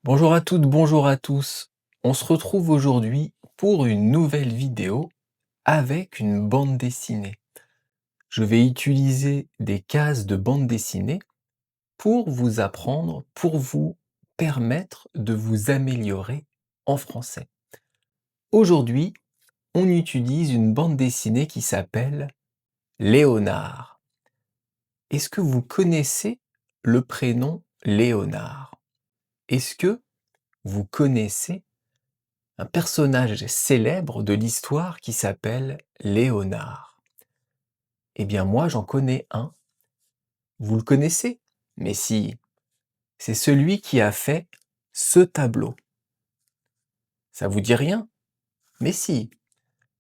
Bonjour à toutes, bonjour à tous. On se retrouve aujourd'hui pour une nouvelle vidéo avec une bande dessinée. Je vais utiliser des cases de bande dessinée pour vous apprendre, pour vous permettre de vous améliorer en français. Aujourd'hui, on utilise une bande dessinée qui s'appelle Léonard. Est-ce que vous connaissez le prénom Léonard? Est-ce que vous connaissez un personnage célèbre de l'histoire qui s'appelle Léonard? Eh bien moi j'en connais un. Vous le connaissez? Mais si, c'est celui qui a fait ce tableau. Ça vous dit rien? Mais si,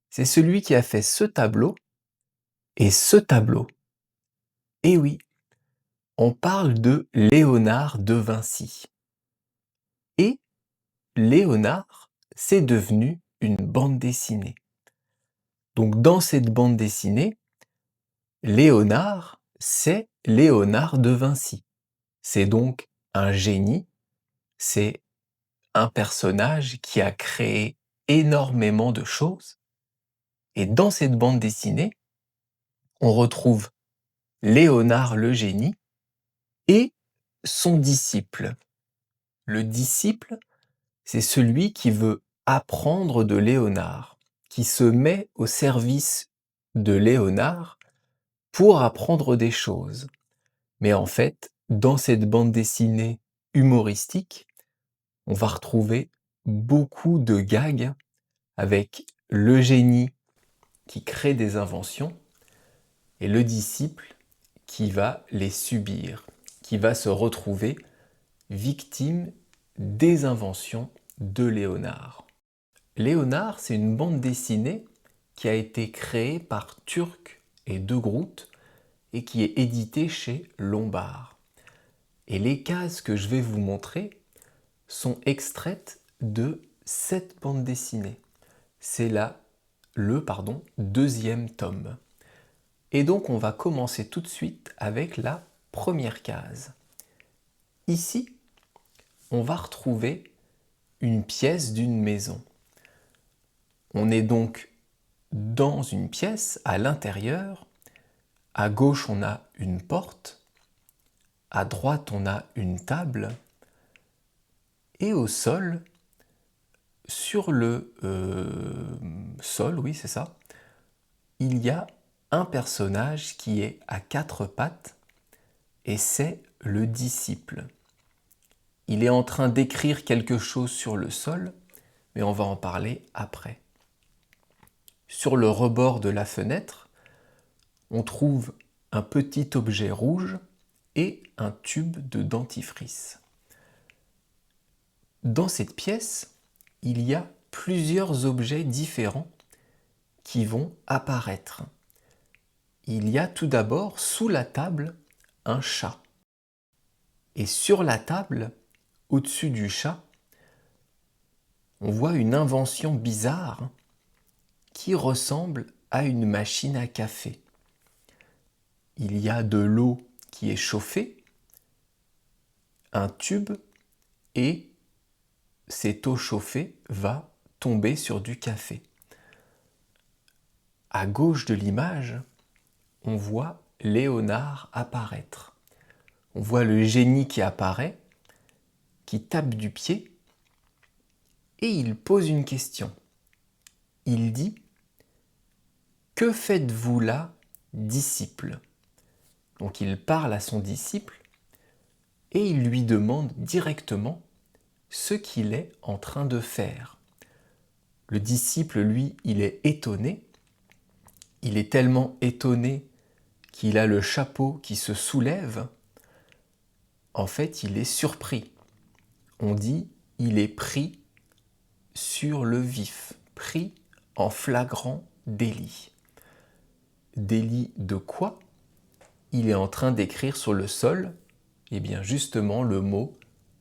c'est celui qui a fait ce tableau et ce tableau. Eh oui, on parle de Léonard de Vinci. Et Léonard, c'est devenu une bande dessinée. Donc dans cette bande dessinée, Léonard, c'est Léonard de Vinci. C'est donc un génie, c'est un personnage qui a créé énormément de choses. Et dans cette bande dessinée, on retrouve Léonard le génie et son disciple. Le disciple, c'est celui qui veut apprendre de Léonard, qui se met au service de Léonard pour apprendre des choses. Mais en fait, dans cette bande dessinée humoristique, on va retrouver beaucoup de gags avec le génie qui crée des inventions et le disciple qui va les subir, qui va se retrouver victime des inventions de Léonard. Léonard, c'est une bande dessinée qui a été créée par Turc et De Groot et qui est éditée chez Lombard. Et les cases que je vais vous montrer sont extraites de cette bande dessinée. C'est là le deuxième tome. Et donc on va commencer tout de suite avec la première case. Ici, on va retrouver une pièce d'une maison. On est donc dans une pièce, à l'intérieur. À gauche, on a une porte. À droite, on a une table. Et au sol, sur le sol, oui c'est ça, il y a un personnage qui est à quatre pattes et c'est le disciple. Il est en train d'écrire quelque chose sur le sol, mais on va en parler après. Sur le rebord de la fenêtre, on trouve un petit objet rouge et un tube de dentifrice. Dans cette pièce, il y a plusieurs objets différents qui vont apparaître. Il y a tout d'abord sous la table un chat. Et sur la table, au-dessus du chat, on voit une invention bizarre qui ressemble à une machine à café. Il y a de l'eau qui est chauffée, un tube et cette eau chauffée va tomber sur du café. À gauche de l'image, on voit Léonard apparaître. On voit le génie qui apparaît, qui tape du pied et il pose une question. Il dit « Que faites-vous là, disciple ?» Donc il parle à son disciple et il lui demande directement ce qu'il est en train de faire. Le disciple, lui, il est étonné. Il est tellement étonné qu'il a le chapeau qui se soulève. En fait, il est surpris. On dit il est pris sur le vif, pris en flagrant délit. Délit de quoi? Il est en train d'écrire sur le sol, eh bien justement le mot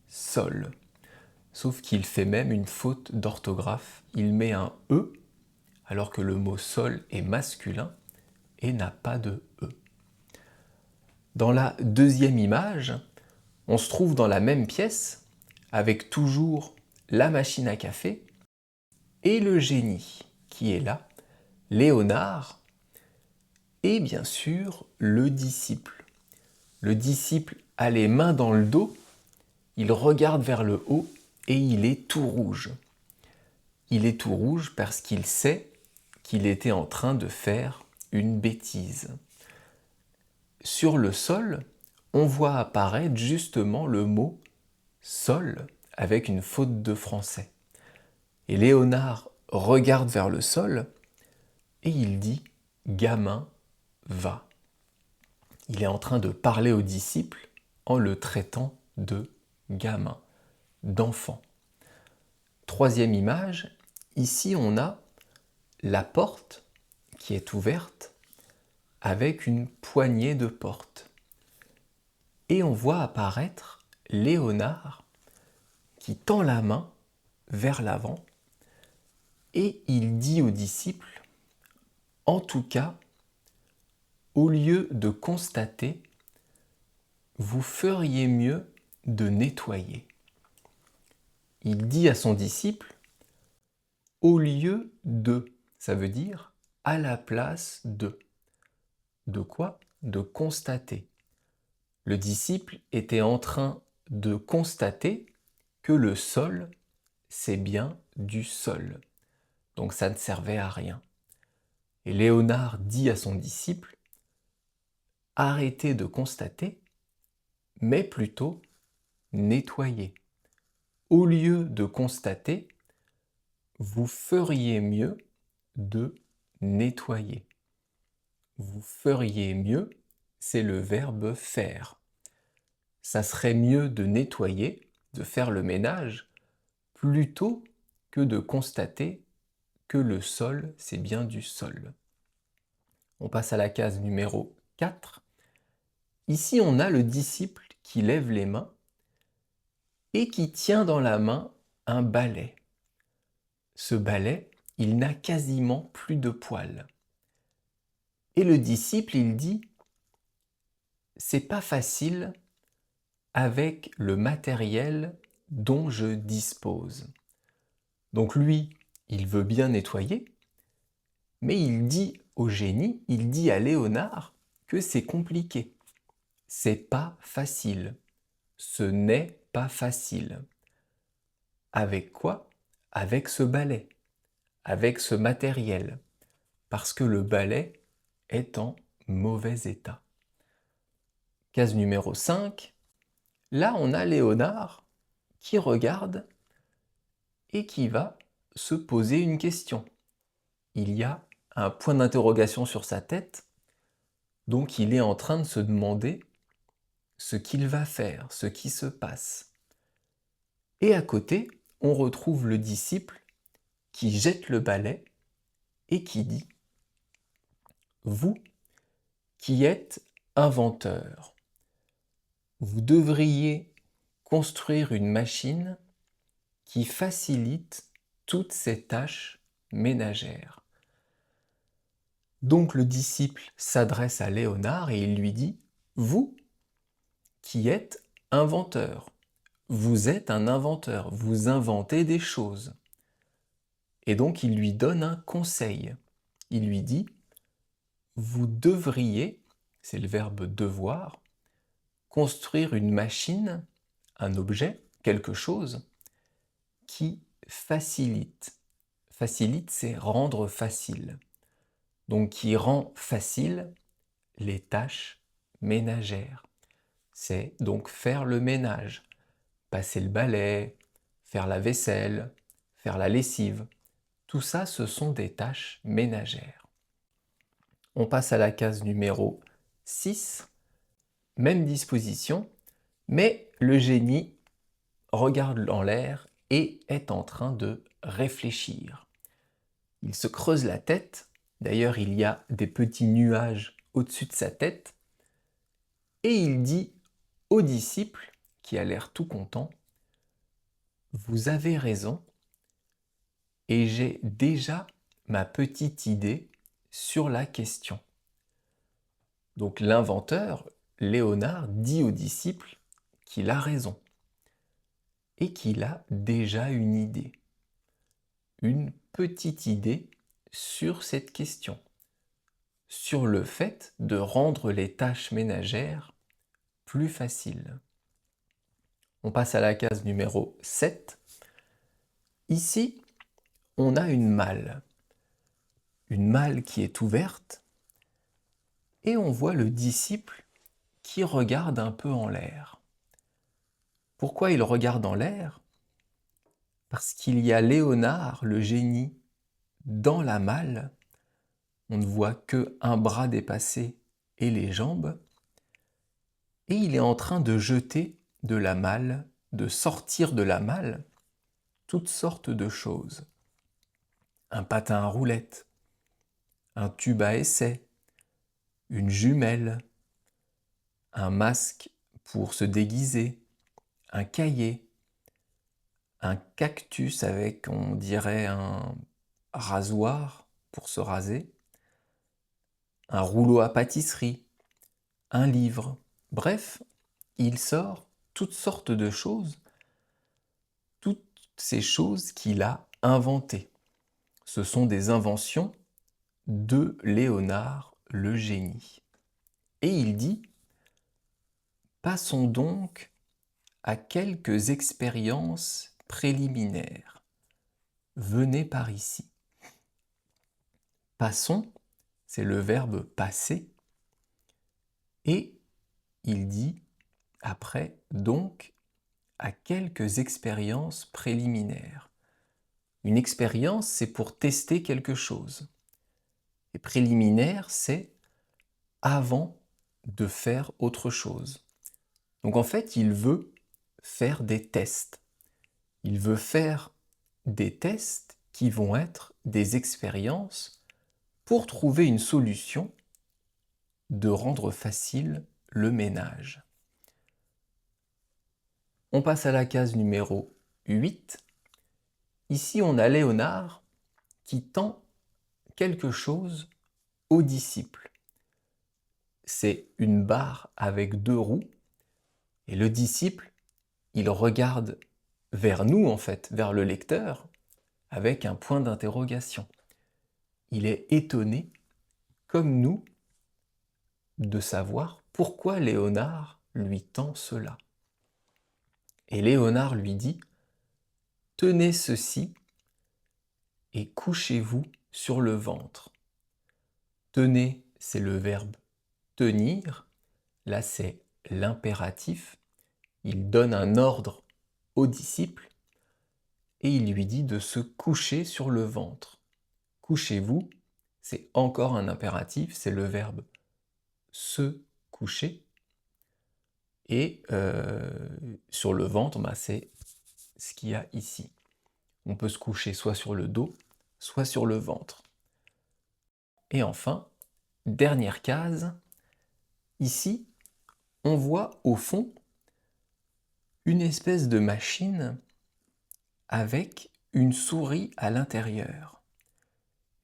sol. Sauf qu'il fait même une faute d'orthographe. Il met un E alors que le mot sol est masculin et n'a pas de E. Dans la deuxième image, on se trouve dans la même pièce avec toujours la machine à café, et le génie qui est là, Léonard, et bien sûr le disciple. Le disciple a les mains dans le dos, il regarde vers le haut et il est tout rouge. Il est tout rouge parce qu'il sait qu'il était en train de faire une bêtise. Sur le sol, on voit apparaître justement le mot sol avec une faute de français. Et Léonard regarde vers le sol et il dit « Gamin, va ». Il est en train de parler au disciple en le traitant de gamin, d'enfant. Troisième image, ici on a la porte qui est ouverte avec une poignée de porte. Et on voit apparaître Léonard qui tend la main vers l'avant et il dit au disciple « En tout cas, au lieu de constater, vous feriez mieux de nettoyer. » Il dit à son disciple « au lieu de », ça veut dire « à la place de ». De quoi? De constater. Le disciple était en train de constater que le sol, c'est bien du sol. Donc ça ne servait à rien. Et Léonard dit à son disciple « arrêtez de constater, mais plutôt nettoyer. Au lieu de constater, vous feriez mieux de nettoyer. » Vous feriez mieux, c'est le verbe faire. Ça serait mieux de nettoyer, de faire le ménage, plutôt que de constater que le sol, c'est bien du sol. On passe à la case numéro 4. Ici, on a le disciple qui lève les mains et qui tient dans la main un balai. Ce balai, il n'a quasiment plus de poils. Et le disciple, il dit « c'est pas facile avec le matériel dont je dispose. » Donc lui, il veut bien nettoyer, mais il dit au génie, il dit à Léonard que c'est compliqué. C'est pas facile. Ce n'est pas facile. Avec quoi? Avec ce balai, avec ce matériel, parce que le balai est en mauvais état. Case numéro 5. Là, on a Léonard qui regarde et qui va se poser une question. Il y a un point d'interrogation sur sa tête, donc il est en train de se demander ce qu'il va faire, ce qui se passe. Et à côté, on retrouve le disciple qui jette le balai et qui dit « Vous qui êtes inventeur, vous devriez construire une machine qui facilite toutes ces tâches ménagères. » Donc le disciple s'adresse à Léonard et il lui dit « Vous qui êtes inventeur, vous êtes un inventeur, vous inventez des choses. » Et donc il lui donne un conseil. Il lui dit « Vous devriez, c'est le verbe devoir, construire une machine, un objet, quelque chose, qui facilite. » Facilite, c'est rendre facile. Donc qui rend facile les tâches ménagères. C'est donc faire le ménage, passer le balai, faire la vaisselle, faire la lessive. Tout ça, ce sont des tâches ménagères. On passe à la case numéro 6. Même disposition, mais le génie regarde en l'air et est en train de réfléchir. Il se creuse la tête. D'ailleurs, il y a des petits nuages au-dessus de sa tête. Et il dit au disciple, qui a l'air tout content, « Vous avez raison, et j'ai déjà ma petite idée sur la question. » Donc l'inventeur, Léonard, dit au disciple qu'il a raison. et qu'il a déjà une petite idée sur cette question, sur le fait de rendre les tâches ménagères plus faciles. On passe à la case numéro 7. Ici, on a une malle qui est ouverte, et on voit le disciple qui regarde un peu en l'air. Pourquoi il regarde en l'air? Parce qu'il y a Léonard, le génie, dans la malle. On ne voit que un bras dépassé et les jambes. Et il est en train de jeter de la malle, de sortir de la malle, toutes sortes de choses. Un patin à roulettes, un tube à essai, une jumelle, un masque pour se déguiser, un cahier, un cactus avec, on dirait, un rasoir pour se raser, un rouleau à pâtisserie, un livre. Bref, il sort toutes sortes de choses, toutes ces choses qu'il a inventées. Ce sont des inventions de Léonard le génie. Et il dit, passons donc à quelques expériences préliminaires. Venez par ici. Passons, c'est le verbe passer, et il dit après donc à quelques expériences préliminaires. Une expérience, c'est pour tester quelque chose. Et préliminaire, c'est avant de faire autre chose. Donc en fait, il veut faire des tests. Il veut faire des tests qui vont être des expériences pour trouver une solution de rendre facile le ménage. On passe à la case numéro 8. Ici, on a Léonard qui tend quelque chose aux disciples. C'est une barre avec 2 roues, et le disciple, il regarde vers nous en fait, vers le lecteur, avec un point d'interrogation. Il est étonné, comme nous, de savoir pourquoi Léonard lui tend cela. Et Léonard lui dit, « Tenez ceci et couchez-vous sur le ventre. » Tenez, c'est le verbe tenir. Là, c'est l'impératif. Il donne un ordre au disciple et il lui dit de se coucher sur le ventre. Couchez-vous, c'est encore un impératif, c'est le verbe se coucher. Et sur le ventre, c'est ce qu'il y a ici. On peut se coucher soit sur le dos, soit sur le ventre. Et enfin, dernière case, ici, on voit au fond une espèce de machine avec une souris à l'intérieur.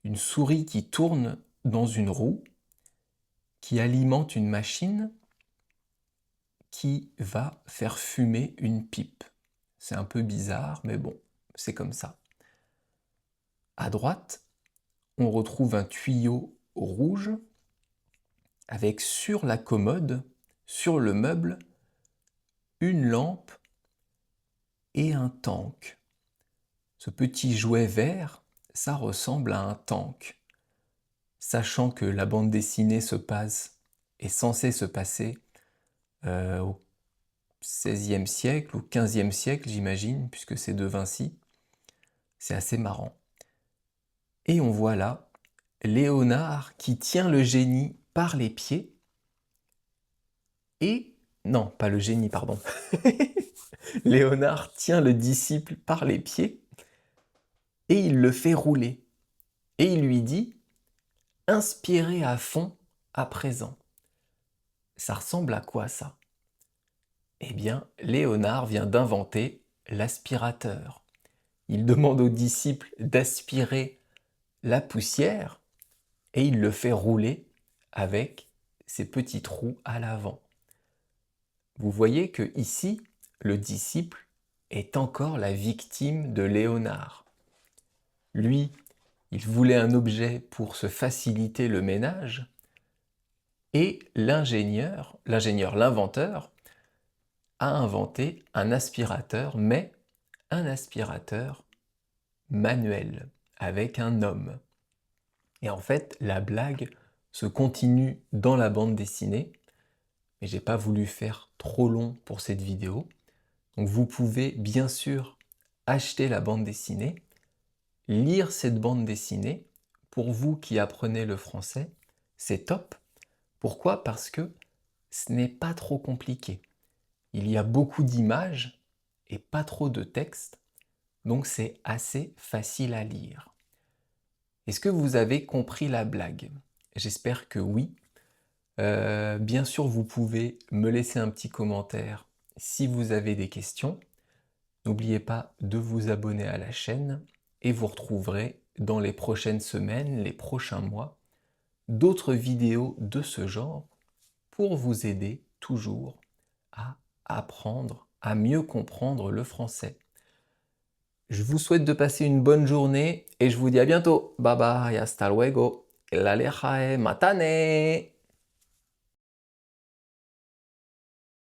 Une souris qui tourne dans une roue, qui alimente une machine qui va faire fumer une pipe. C'est un peu bizarre, mais bon, c'est comme ça. À droite, on retrouve un tuyau rouge avec sur la commode, sur le meuble, une lampe et un tank. Ce petit jouet vert, ça ressemble à un tank. Sachant que la bande dessinée est censée se passer au XVIe siècle ou XVe siècle, j'imagine, puisque c'est de Vinci. C'est assez marrant. Et on voit là Léonard qui tient le génie par les pieds et... Non, pas le génie, pardon. Léonard tient le disciple par les pieds et il le fait rouler. Et il lui dit « Inspirez à fond à présent ». Ça ressemble à quoi ça? Eh bien, Léonard vient d'inventer l'aspirateur. Il demande au disciple d'aspirer la poussière et il le fait rouler avec ses petits trous à l'avant. Vous voyez que ici, le disciple est encore la victime de Léonard. Lui, il voulait un objet pour se faciliter le ménage, et l'inventeur, a inventé un aspirateur, mais un aspirateur manuel, avec un homme. Et en fait, la blague se continue dans la bande dessinée, mais j'ai pas voulu faire trop long pour cette vidéo. Donc vous pouvez bien sûr acheter la bande dessinée, lire cette bande dessinée. Pour vous qui apprenez le français, c'est top. Pourquoi? Parce que ce n'est pas trop compliqué. Il y a beaucoup d'images et pas trop de texte, donc c'est assez facile à lire. Est-ce que vous avez compris la blague? J'espère que oui. Bien sûr, vous pouvez me laisser un petit commentaire si vous avez des questions. N'oubliez pas de vous abonner à la chaîne et vous retrouverez dans les prochaines semaines, les prochains mois, d'autres vidéos de ce genre pour vous aider toujours à apprendre, à mieux comprendre le français. Je vous souhaite de passer une bonne journée et je vous dis à bientôt. Bye bye, hasta luego. El alejae matane.